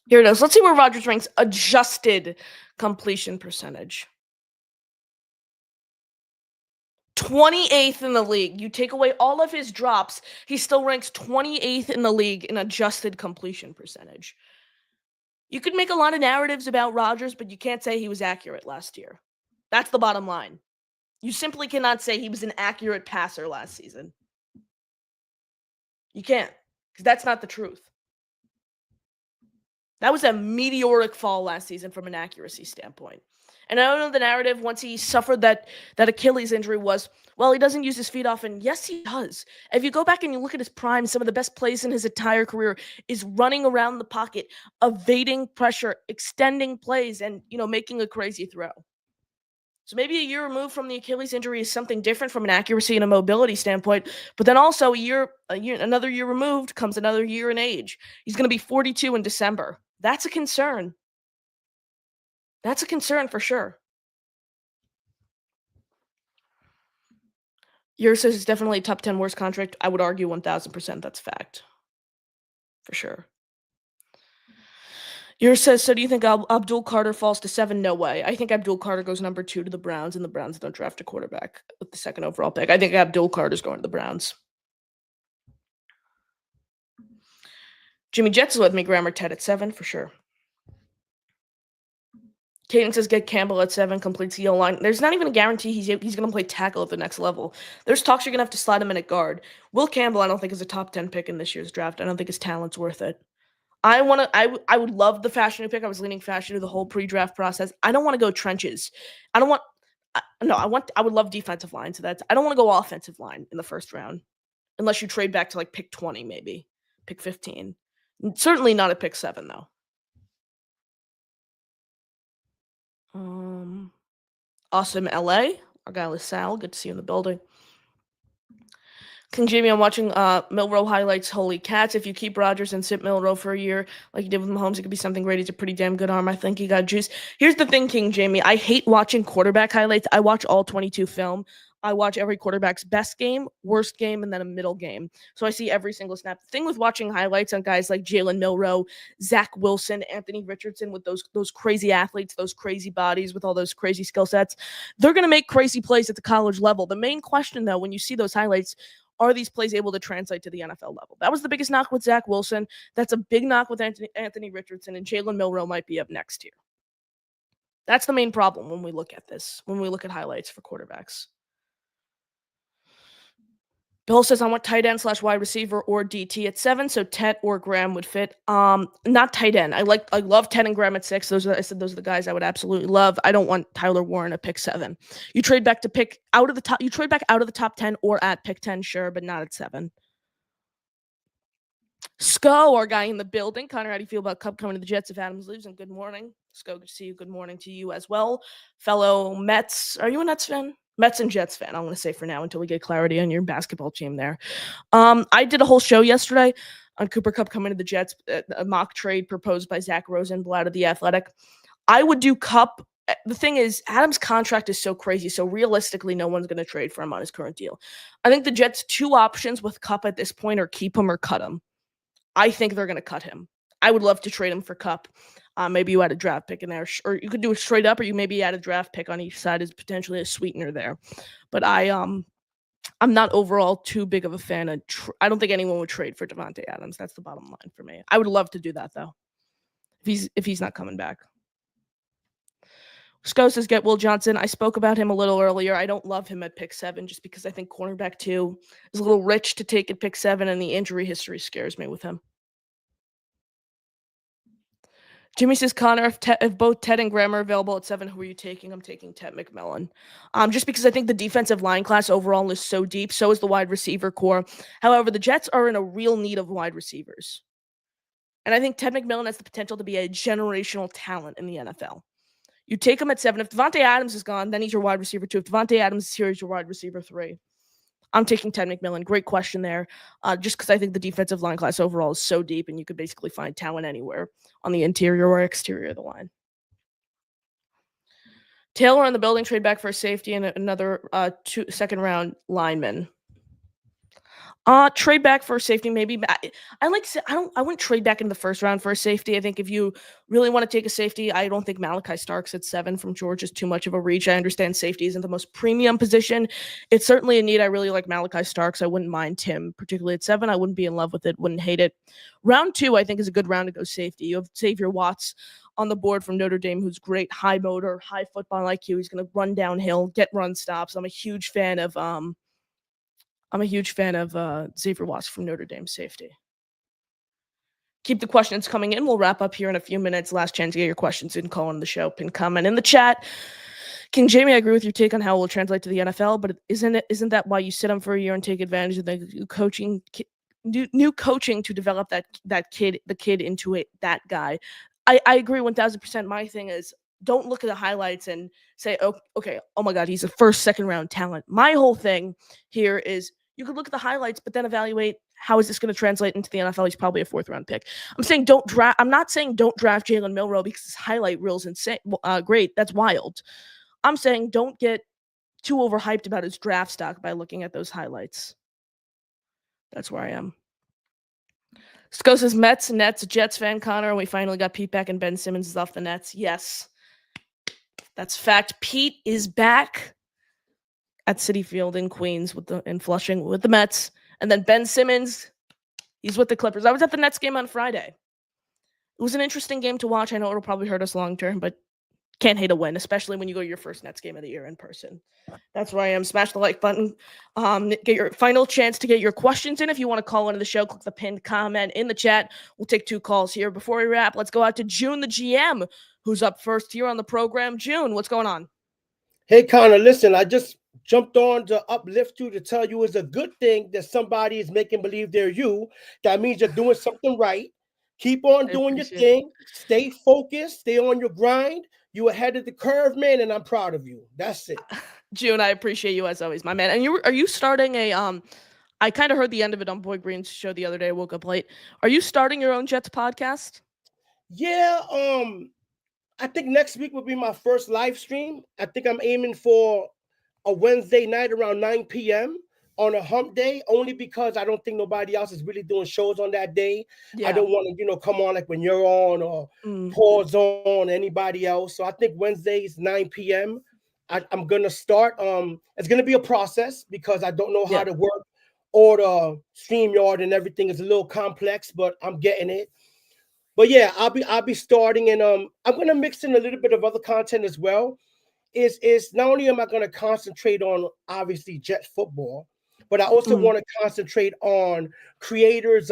Here it is. Let's see where Rodgers ranks adjusted completion percentage. 28th in the league. You take away all of his drops, he still ranks 28th in the league in adjusted completion percentage. You could make a lot of narratives about Rodgers, but you can't say he was accurate last year. That's the bottom line. You simply cannot say he was an accurate passer last season. You can't, because that's not the truth. That was a meteoric fall last season from an accuracy standpoint. And I don't know the narrative once he suffered that Achilles injury was, well, he doesn't use his feet often. Yes, he does. If you go back and you look at his prime, some of the best plays in his entire career is running around the pocket, evading pressure, extending plays, and, making a crazy throw. So maybe a year removed from the Achilles injury is something different from an accuracy and a mobility standpoint. But then also another year removed comes another year in age. He's going to be 42 in December. That's a concern. That's a concern for sure. Yours says it's definitely a top 10 worst contract. I would argue 1,000% that's fact. For sure. Yours says, so do you think Abdul Carter falls to 7? No way. I think Abdul Carter goes number 2 to the Browns, and the Browns don't draft a quarterback with the 2nd overall pick. I think Abdul Carter's going to the Browns. Jimmy Jets is with me, Grammar Ted at 7, for sure. Caden says get Campbell at 7, completes the O-line. There's not even a guarantee he's going to play tackle at the next level. There's talks you're going to have to slide him in at guard. Will Campbell, I don't think, is a top 10 pick in this year's draft. I don't think his talent's worth it. I would love the Fashanu pick. I was leaning Fashanu the whole pre-draft process. I don't want to go trenches. I would love defensive line. So I don't want to go offensive line in the first round. Unless you trade back to like pick 20, maybe. Pick 15. Certainly not at pick 7, though. Awesome LA. Our guy LaSalle. Good to see you in the building. King Jamie, I'm watching Milrow highlights. Holy cats. If you keep Rodgers and sit Milrow for a year like you did with Mahomes, it could be something great. He's a pretty damn good arm. I think he got juice. Here's the thing, King Jamie. I hate watching quarterback highlights. I watch all 22 film. I watch every quarterback's best game, worst game, and then a middle game. So I see every single snap. The thing with watching highlights on guys like Jalen Milrow, Zach Wilson, Anthony Richardson with those crazy athletes, those crazy bodies with all those crazy skill sets, they're going to make crazy plays at the college level. The main question, though, when you see those highlights, are these plays able to translate to the NFL level? That was the biggest knock with Zach Wilson. That's a big knock with Anthony Richardson, and Jalen Milrow might be up next here. That's the main problem when we look at this, when we look at highlights for quarterbacks. Bill says, I want tight end / wide receiver or DT at 7, so Tet or Graham would fit. Not tight end. I love Tet and Graham at 6. Those are the guys I would absolutely love. I don't want Tyler Warren at pick 7. You trade back to pick out of the top. You trade back out of the top 10 or at pick 10, sure, but not at 7. Sco, our guy in the building. Connor, how do you feel about Cup coming to the Jets if Adams leaves? And good morning. Sco, good to see you. Good morning to you as well. Fellow Mets. Are you a Nets fan? Mets and Jets fan, I'm going to say for now until we get clarity on your basketball team there. I did a whole show yesterday on Cooper Kupp coming to the Jets, a mock trade proposed by Zach Rosenblatt of The Athletic. I would do Kupp. The thing is, Adams' contract is so crazy, so realistically, no one's going to trade for him on his current deal. I think the Jets' 2 options with Kupp at this point are keep him or cut him. I think they're going to cut him. I would love to trade him for Kupp. Maybe you add a draft pick in there, or you could do it straight up, or you maybe add a draft pick on each side as potentially a sweetener there. But I'm not overall too big of a fan of. I don't think anyone would trade for Davante Adams. That's the bottom line for me. I would love to do that though, if he's not coming back. Sco says get Will Johnson. I spoke about him a little earlier. I don't love him at pick 7 just because I think cornerback 2 is a little rich to take at pick 7, and the injury history scares me with him. Jimmy says, Connor, if both Ted and Graham are available at 7, who are you taking? I'm taking Ted McMillan. Just because I think the defensive line class overall is so deep. So is the wide receiver core. However, the Jets are in a real need of wide receivers. And I think Ted McMillan has the potential to be a generational talent in the NFL. You take him at 7. If Davante Adams is gone, then he's your wide receiver 2. If Davante Adams is here, he's your wide receiver 3. I'm taking Ted McMillan. Great question there. Just because I think the defensive line class overall is so deep and you could basically find talent anywhere on the interior or exterior of the line. Taylor on the building, trade back for a safety and another 2 second-round lineman. Trade back for a safety, maybe. I wouldn't trade back in the first round for a safety. I think if you really want to take a safety, I don't think Malachi Starks at 7 from Georgia is too much of a reach. I understand safety isn't the most premium position. It's certainly a need. I really like Malachi Starks. I wouldn't mind Tim, particularly at 7. I wouldn't be in love with it. Wouldn't hate it. Round 2, I think, is a good round to go safety. You have Xavier Watts on the board from Notre Dame, who's great, high motor, high football IQ. He's going to run downhill, get run stops. I'm a huge fan of Xavier Watts from Notre Dame safety. Keep the questions coming in. We'll wrap up here in a few minutes. Last chance to get your questions in, call on the show, pin comment in the chat. King Jamie, I agree with your take on how it will translate to the NFL, but isn't that why you sit him for a year and take advantage of the new coaching to develop the kid into that guy? I agree 1,000%. My thing is, don't look at the highlights and say, oh, okay, oh my God, he's a first, second round talent. My whole thing here is you could look at the highlights, but then evaluate how is this going to translate into the NFL. He's probably a 4th round pick. I'm not saying don't draft Jalen Milrow because his highlight reel's insane. Great. That's wild. I'm saying don't get too overhyped about his draft stock by looking at those highlights. That's where I am. Sco says Mets, Nets, Jets fan, Connor. We finally got Pete back and Ben Simmons is off the Nets. Yes. That's fact. Pete is back at Citi Field in Queens in Flushing with the Mets. And then Ben Simmons, he's with the Clippers. I was at the Nets game on Friday. It was an interesting game to watch. I know it'll probably hurt us long term, but can't hate a win, especially when you go to your first Nets game of the year in person. That's where I am. Smash the like button. Get your final chance to get your questions in. If you want to call into the show, click the pinned comment in the chat. We'll take 2 calls here. Before we wrap, let's go out to June, the GM, who's up first here on the program. June, what's going on? Hey, Connor, listen, I just jumped on to uplift you to tell you it's a good thing that somebody is making believe they're you. That means you're doing something right. Keep on doing your thing. Stay focused. Stay on your grind. You ahead of the curve, man, and I'm proud of you. That's it. June, I appreciate you as always, my man. And are you starting a I kind of heard the end of it on Boy Green's show the other day. I woke up late. Are you starting your own Jets podcast? Yeah, I think next week will be my first live stream. I think I'm aiming for a Wednesday night around 9 p.m. on a hump day, only because I don't think nobody else is really doing shows on that day. Yeah. I don't want to, come on like when you're on or pause on anybody else. So I think Wednesdays, 9 p.m. I'm going to start. It's going to be a process because I don't know how to work or the StreamYard and everything is a little complex, but I'm getting it. But yeah, I'll be starting, and I'm going to mix in a little bit of other content as well. Is not only am I going to concentrate on obviously Jet football, but I also want to concentrate on creators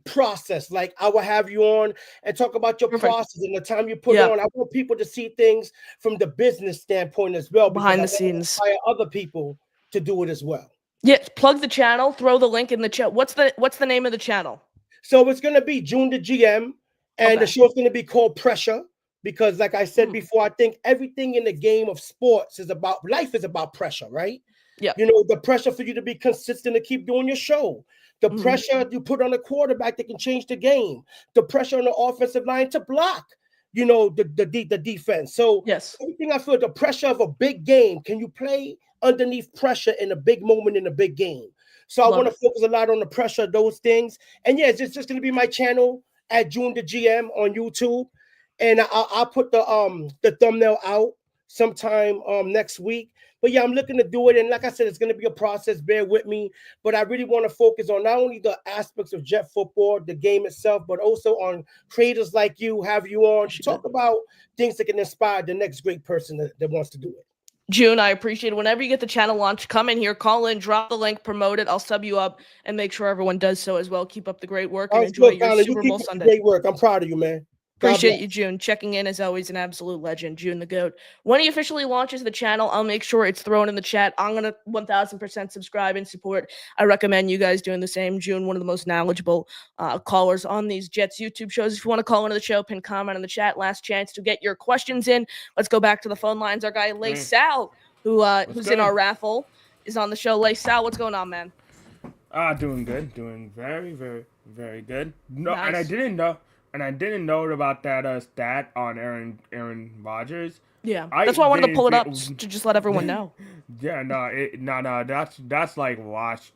process. Like I will have you on and talk about your process and the time you put on. I want people to see things from the business standpoint as well, behind the scenes. Inspire other people to do it as well. Yes, plug the channel. Throw the link in the chat. What's the name of the channel? So it's going to be June the GM, and the show's going to be called Pressure because, like I said before, I think everything in the game of sports is about life is about pressure, right? Yeah. The pressure for you to be consistent to keep doing your show, the pressure you put on a quarterback that can change the game, the pressure on the offensive line to block, the defense. So everything I feel, the pressure of a big game. Can you play underneath pressure in a big moment in a big game? So I want to focus a lot on the pressure of those things. And yeah, it's just going to be my channel at June the GM on YouTube. And I'll put the thumbnail out sometime next week. But yeah, I'm looking to do it. And like I said, it's going to be a process. Bear with me. But I really want to focus on not only the aspects of Jet football, the game itself, but also on creators like you, have you on to talk about things that can inspire the next great person that wants to do it. June, I appreciate it. Whenever you get the channel launch, come in here, call in, drop the link, promote it. I'll sub you up and make sure everyone does so as well. Keep up the great work and enjoy your Super Bowl Sunday. Great work. I'm proud of you, man. Appreciate you, June. Checking in as always, an absolute legend. June the GOAT. When he officially launches the channel, I'll make sure it's thrown in the chat. I'm going to 1000% subscribe and support. I recommend you guys doing the same. June, one of the most knowledgeable callers on these Jets YouTube shows. If you want to call into the show, pin comment in the chat. Last chance to get your questions in. Let's go back to the phone lines. Our guy, Lay Sal, who's in our raffle, is on the show. Lay Sal, what's going on, man? Doing good. Doing very, very, very good. No, nice. And I didn't know about that stat on Aaron Rodgers. Yeah, that's why I wanted to pull it up to just let everyone know. Yeah, no, that's like wash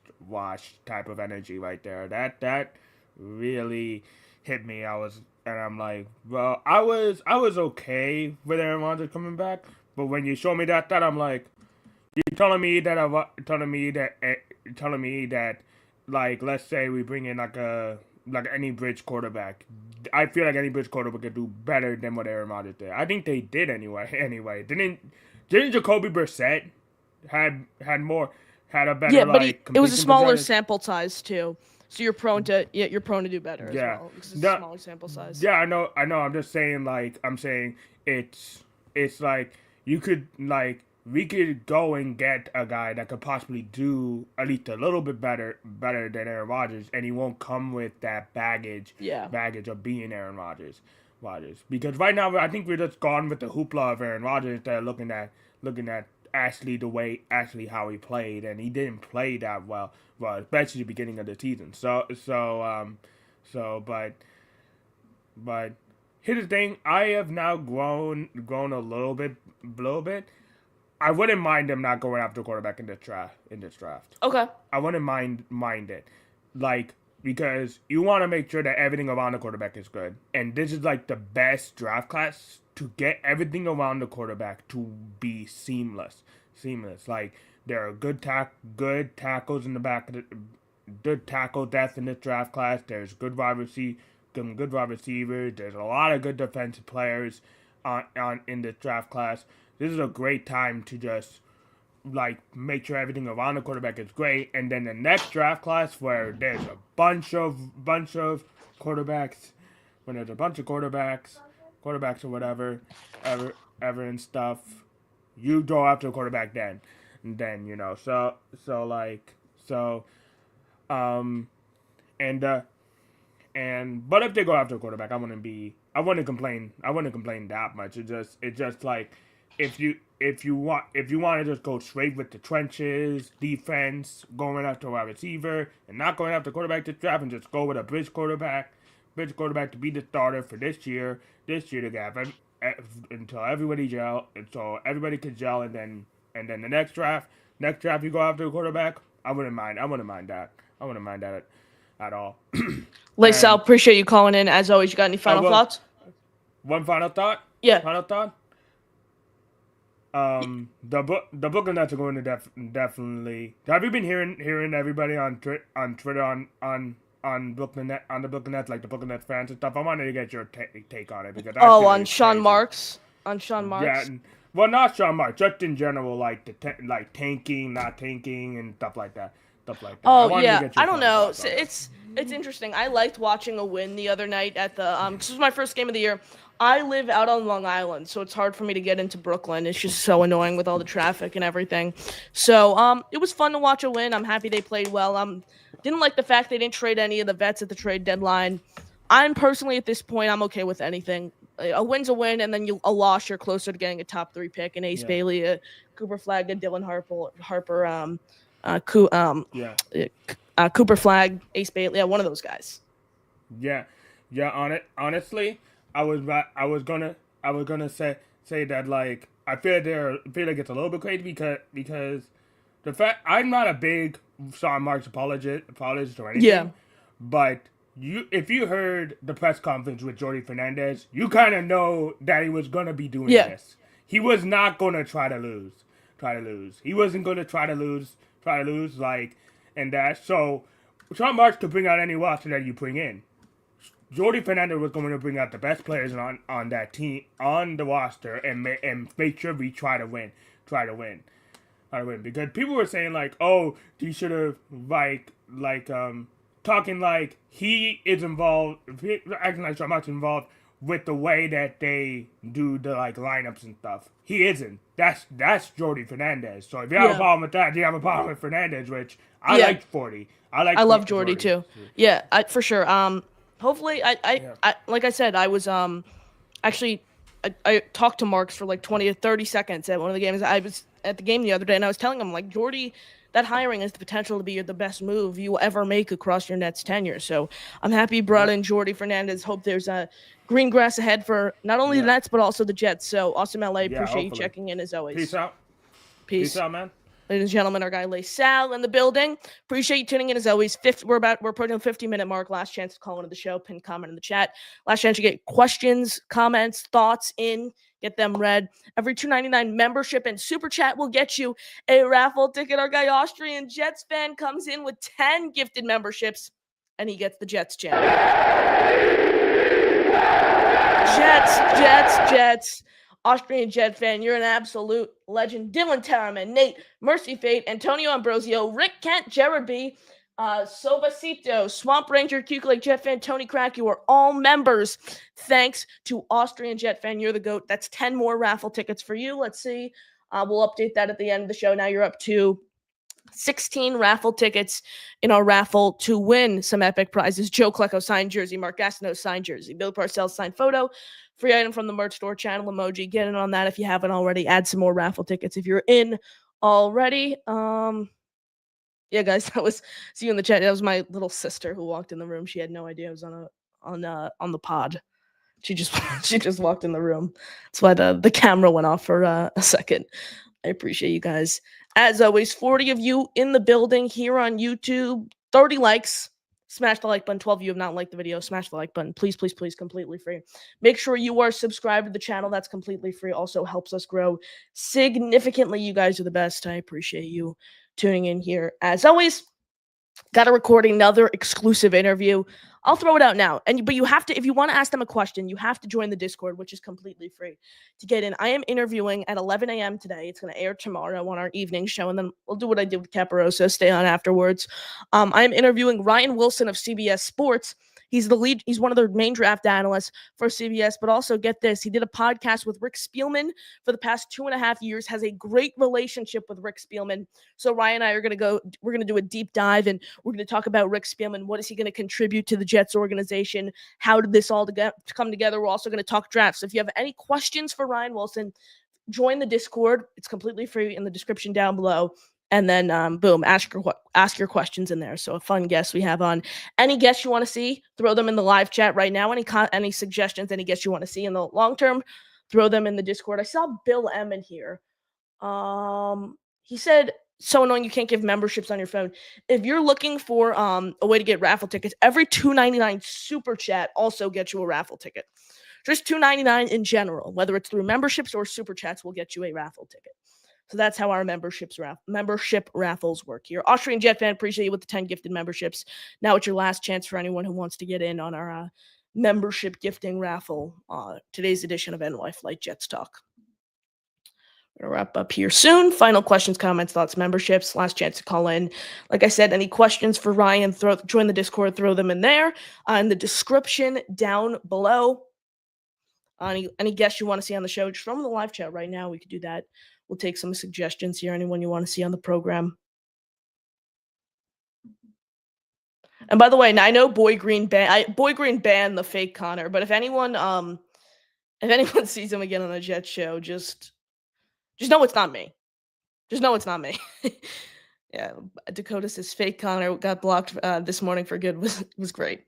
type of energy right there. That really hit me. I'm like, well, I was okay with Aaron Rodgers coming back, but when you show me that, I'm like, you're telling me that, like, let's say we bring in like any bridge quarterback. I feel like any bridge quarterback could do better than what Aaron Rodgers did. I think they did anyway. Didn't Jacoby Brissett had a better? Yeah, but it was a smaller sample size too. So you're prone to do better as well. Because it's a smaller sample size. Yeah, I know. I'm just saying, it's like you could we could go and get a guy that could possibly do at least a little bit better than Aaron Rodgers, and he won't come with that baggage of being Aaron Rodgers. Because right now, I think we're just gone with the hoopla of Aaron Rodgers instead of looking at Ashley how he played, and he didn't play that well, especially the beginning of the season. But here's the thing: I have now grown a little bit. I wouldn't mind them not going after quarterback in this draft. Okay. I wouldn't mind it, because you want to make sure that everything around the quarterback is good, and this is the best draft class to get everything around the quarterback to be seamless. Like there are good tackles in the back, good tackle depth in this draft class. There's good wide receivers. There's a lot of good defensive players. in this draft class. This is a great time to just like make sure everything around the quarterback is great, and then the next draft class where there's a bunch of quarterbacks, when there's a bunch of quarterbacks or whatever, ever and stuff, you go after a quarterback then, but if they go after a quarterback, I wouldn't complain that much. It's just like if you want to just go straight with the trenches defense, going after a wide receiver and not going after quarterback to draft, and just go with a bridge quarterback to be the starter for this year to get until everybody can gel, and then the next draft you go after a quarterback. I wouldn't mind that at all. Sal, appreciate you calling in. As always, you got any final thoughts? One final thought? Yeah. Final thought? The Brooklyn Nets are going to definitely. Have you been hearing everybody on Twitter on Brooklyn Nets, like the Brooklyn Nets fans and stuff? I wanted to get your take on it because on Sean Marks. Yeah, well, not Sean Marks, just in general, like tanking, not tanking, and stuff like that. Oh yeah, I don't know. So it's interesting. I liked watching a win the other night at the this was my first game of the year. I live out on Long Island, so it's hard for me to get into Brooklyn. It's just so annoying with all the traffic and everything. So it was fun to watch a win. I'm happy they played well. Didn't like the fact they didn't trade any of the vets at the trade deadline. I'm personally at this point, I'm okay with anything. A win's a win, and then a loss, you're closer to getting a top 3 pick, an Ace Bailey, a Cooper Flagg, a Dylan Harper, Cooper Flagg, Ace Bailey, one of those guys. Yeah. Honestly, I was gonna say that, like, I feel like it's a little bit crazy because the fact I'm not a big Sean Marks apologist or anything, but if you heard the press conference with Jordy Fernandez, you kind of know that he was gonna be doing this. He was not gonna try to lose. He wasn't gonna try to lose, like, and that. So Sean Marks could bring out any roster that you bring in. Jordy Fernandez was going to bring out the best players on that team, on the roster, and make sure we try to win. Because people were saying, like, oh, he should have, talking like he is involved, acting like Sean Marks is involved with the way that they do the, like, lineups and stuff. He isn't. That's Jordy Fernandez. So if you have a problem with that, you have a problem with Fernandez, which I like 40. I love Jordy too. Yeah, for sure. Hopefully, I like I said, I was actually I talked to Marks for like 20 or 30 seconds at one of the games. I was at the game the other day, and I was telling him, like, Jordy, that hiring has the potential to be the best move you will ever make across your Nets tenure. So I'm happy you brought in Jordy Fernandez. Hope there's green grass ahead for not only the Nets but also the Jets. So awesome, LA. Appreciate you checking in as always. Peace out. Peace out, man. Ladies and gentlemen, our guy Sal in the building. Appreciate you tuning in as always. We're approaching the 50-minute mark. Last chance to call into the show. Pin comment in the chat. Last chance to get questions, comments, thoughts in. Get them read. Every $2.99 membership and super chat will get you a raffle ticket. Our guy Austrian Jets fan comes in with 10 gifted memberships, and he gets the Jets jam. Jets. Austrian Jet fan, you're an absolute legend. Dylan Tarriman, Nate, Mercy Fate, Antonio Ambrosio, Rick Kent, Jared B, Sobacito, Swamp Ranger, Cuke Lake Jet fan, Tony Crack, you are all members. Thanks to Austrian Jet fan, you're the GOAT. That's 10 more raffle tickets for you. Let's see. We'll update that at the end of the show. Now you're up to 16 raffle tickets in our raffle to win some epic prizes. Joe Klecko signed jersey, Mark Gastineau signed jersey, Bill Parcells signed photo, free item from the merch store, channel emoji. Get in on that if you haven't already. Add some more raffle tickets if you're in already. Yeah, guys, see you in the chat. That was my little sister who walked in the room. She had no idea I was on the pod. She just walked in the room. That's why the camera went off for a second. I appreciate you guys. As always, 40 of you in the building here on YouTube. 30 likes. Smash the like button. 12 of you have not liked the video. Smash the like button. Please, please, please. Completely free. Make sure you are subscribed to the channel. That's completely free. Also helps us grow significantly. You guys are the best. I appreciate you tuning in here. As always, got to record another exclusive interview. I'll throw it out now. But you have to, if you want to ask them a question, you have to join the Discord, which is completely free to get in. I am interviewing at 11 a.m. today. It's going to air tomorrow on our evening show, and then we'll do what I did with Caporoso, stay on afterwards. I am interviewing Ryan Wilson of CBS Sports. He's the lead. He's one of the main draft analysts for CBS, but also get this. He did a podcast with Rick Spielman for the past 2.5 years, has a great relationship with Rick Spielman. So Ryan and I are going to we're going to do a deep dive, and we're going to talk about Rick Spielman. What is he going to contribute to the Jets organization? How did this all come together? We're also going to talk drafts. So if you have any questions for Ryan Wilson, join the Discord. It's completely free in the description down below. And then, boom, ask your questions in there. So a fun guest we have on. Any guests you want to see, throw them in the live chat right now. Any suggestions, any guests you want to see in the long term, throw them in the Discord. I saw Bill M in here. He said, so annoying you can't give memberships on your phone. If you're looking for a way to get raffle tickets, every $2.99 super chat also gets you a raffle ticket. Just $2.99 in general, whether it's through memberships or super chats, will get you a raffle ticket. So that's how our membership raffles work here. Austrian Jet fan, appreciate you with the 10 gifted memberships. Now it's your last chance for anyone who wants to get in on our membership gifting raffle. Today's edition of NY Flight Jets Talk. We're going to wrap up here soon. Final questions, comments, thoughts, memberships. Last chance to call in. Like I said, any questions for Ryan, join the Discord, throw them in there. In the description down below. Any guests you want to see on the show, just throw them in the live chat right now. We could do that. We'll take some suggestions here. Anyone you want to see on the program. And by the way, I know Boy Green banned the fake Connor, but if anyone sees him again on the Jet show, just know it's not me. Just know it's not me. Yeah, Dakota says fake Connor got blocked this morning for good was great.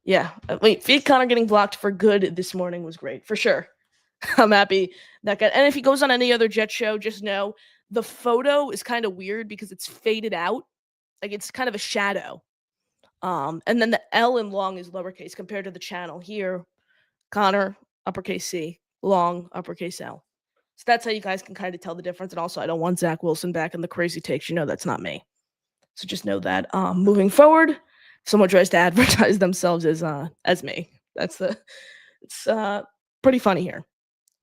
Yeah, fake Connor getting blocked for good this morning was great for sure. I'm happy that guy. And if he goes on any other Jet show, just know the photo is kind of weird because it's faded out. Like it's kind of a shadow. And then the L in long is lowercase compared to the channel here. Connor, uppercase C, long, uppercase L. So that's how you guys can kind of tell the difference. And also, I don't want Zach Wilson back in the crazy takes. You know that's not me. So just know that. Moving forward, if someone tries to advertise themselves as me. It's pretty funny here.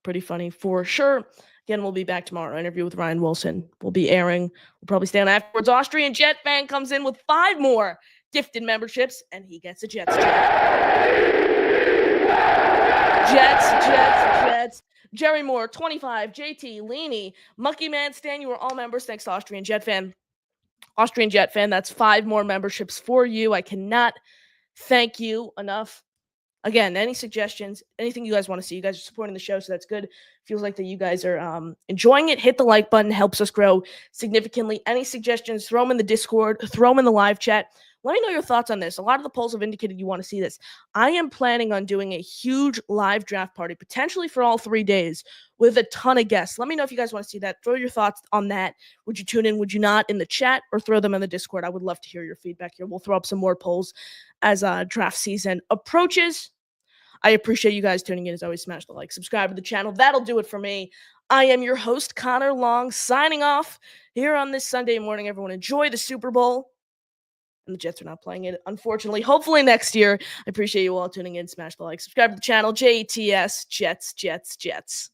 Pretty funny for sure. Again, we'll be back tomorrow. Interview with Ryan Wilson. We'll be airing. We'll probably stay on afterwards. Austrian Jet fan comes in with 5 more gifted memberships, and he gets a Jets Jets. Jerry Moore, 25. JT, Leany, Mucky Man, Stan, you are all members. Thanks to Austrian Jet fan. Austrian Jet fan, that's 5 more memberships for you. I cannot thank you enough. Again, any suggestions, anything you guys want to see, you guys are supporting the show, so that's good. Feels like that you guys are enjoying it. Hit the like button, helps us grow significantly. Any suggestions, throw them in the Discord, throw them in the live chat. Let me know your thoughts on this. A lot of the polls have indicated you want to see this. I am planning on doing a huge live draft party, potentially for all 3 days, with a ton of guests. Let me know if you guys want to see that. Throw your thoughts on that. Would you tune in? Would you not? In the chat, or throw them in the Discord. I would love to hear your feedback here. We'll throw up some more polls as draft season approaches. I appreciate you guys tuning in. As always, smash the like, subscribe to the channel. That'll do it for me. I am your host, Connor Long, signing off here on this Sunday morning. Everyone enjoy the Super Bowl. And the Jets are not playing it, unfortunately. Hopefully next year. I appreciate you all tuning in. Smash the like, subscribe to the channel. JETS, Jets.